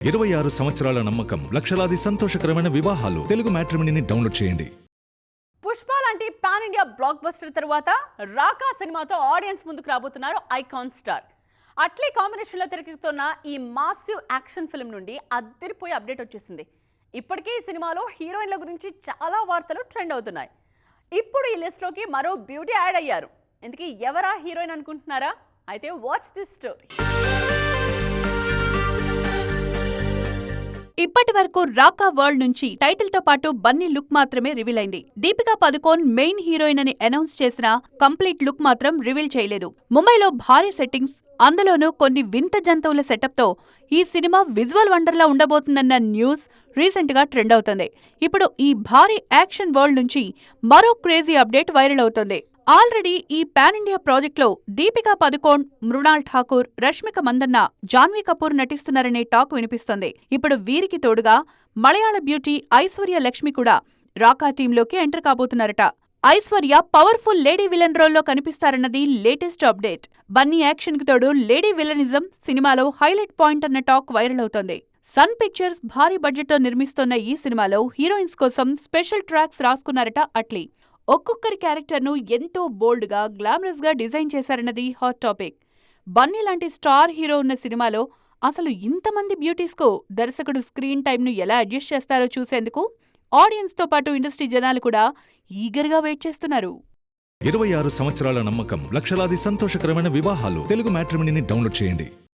26 సంవత్సరాల నమ్మకం, లక్షలాది సంతోషకరమైన వివాహాలు. తెలుగు మ్యాట్రిమోనీని డౌన్లోడ్ చేయండి. పుష్ప లాంటి పాన్ ఇండియా బ్లాక్ బస్టర్ తర్వాత రాకా సినిమాతో ఆడియన్స్ ముందుకు రాబోతున్నారు ఐకాన్ స్టార్. అట్లీ కాంబినేషన్లో తెరకెక్కుతున్న ఈ మాసివ్ యాక్షన్ ఫిల్మ్ నుండి అద్దరిపోయే అప్డేట్ వచ్చేసింది. ఇప్పటికే ఈ సినిమాలో హీరోయిన్ల గురించి చాలా వార్తలు ట్రెండ్ అవుతున్నాయి. ఇప్పుడు ఈ లిస్ట్లోకి మరో బ్యూటీ యాడ్ అయ్యారు. ఇంతకీ ఎవరా హీరోయిన్ అనుకుంటున్నారా? అయితే వాచ్ దిస్ స్టోరీ. ఇప్పటి వరకు రాకా వరల్డ్ నుంచి టైటిల్ తో పాటు బన్నీ లుక్ మాత్రమే రివీల్ అయింది. దీపికా పదుకోన్ మెయిన్ హీరోయిన్ అని అనౌన్స్ చేసిన కంప్లీట్ లుక్ మాత్రం రివీల్ చేయలేదు. ముంబైలో భారీ సెట్టింగ్స్, అందులోనూ కొన్ని వింత జంతువుల సెటప్ తో ఈ సినిమా విజువల్ వండర్లా ఉండబోతుందన్న న్యూస్ రీసెంట్ గా ట్రెండ్ అవుతుంది. ఇప్పుడు ఈ భారీ యాక్షన్ వరల్డ్ నుంచి మరో క్రేజీ అప్డేట్ వైరల్ అవుతుంది. ఆల్రెడీ ఈ పాన్ ఇండియా ప్రాజెక్ట్ లో దీపికా పదుకోన్, మృణాల్ ఠాకూర్, రష్మిక మందన్న, జాన్వీ కపూర్ నటిస్తున్నారనే టాక్ వినిపిస్తోంది. ఇప్పుడు వీరికి తోడుగా మలయాళ బ్యూటీ ఐశ్వర్య లక్ష్మి కూడా రాకా టీంలోకి ఎంటర్ కాబోతున్నారట. ఐశ్వర్య పవర్ఫుల్ లేడీ విలన్ రోల్లో కనిపిస్తారన్నది లేటెస్ట్ అప్డేట్. బన్నీ యాక్షన్ కి తోడు లేడీ విలనిజం సినిమాలో హైలైట్ పాయింట్ అన్న టాక్ వైరల్ అవుతోంది. సన్ పిక్చర్స్ భారీ బడ్జెట్ తో నిర్మిస్తోన్న ఈ సినిమాలో హీరోయిన్స్ కోసం స్పెషల్ ట్రాక్స్ రాసుకున్నారట అట్లీ. ఒక్కొక్కరి క్యారెక్టర్ను ఎంతో బోల్డ్ గా, గ్లామరస్ గా డిజైన్ చేశారన్నది హాట్ టాపిక్. బన్నీ లాంటి స్టార్ హీరో ఉన్న సినిమాలో అసలు ఇంతమంది బ్యూటీస్ కు దర్శకుడు స్క్రీన్ టైమ్ ను ఎలా అడ్జస్ట్ చేస్తారో చూసేందుకు ఆడియన్స్ తో పాటు ఇండస్ట్రీ జనాలు కూడా ఈగర్ గా వెయిట్ చేస్తున్నారు. 26 సంవత్సరాల నమ్మకం, లక్షలాది సంతోషకరమైన వివాహాలు. తెలుగు మ్యాట్రిమోనీని డౌన్లోడ్ చేయండి.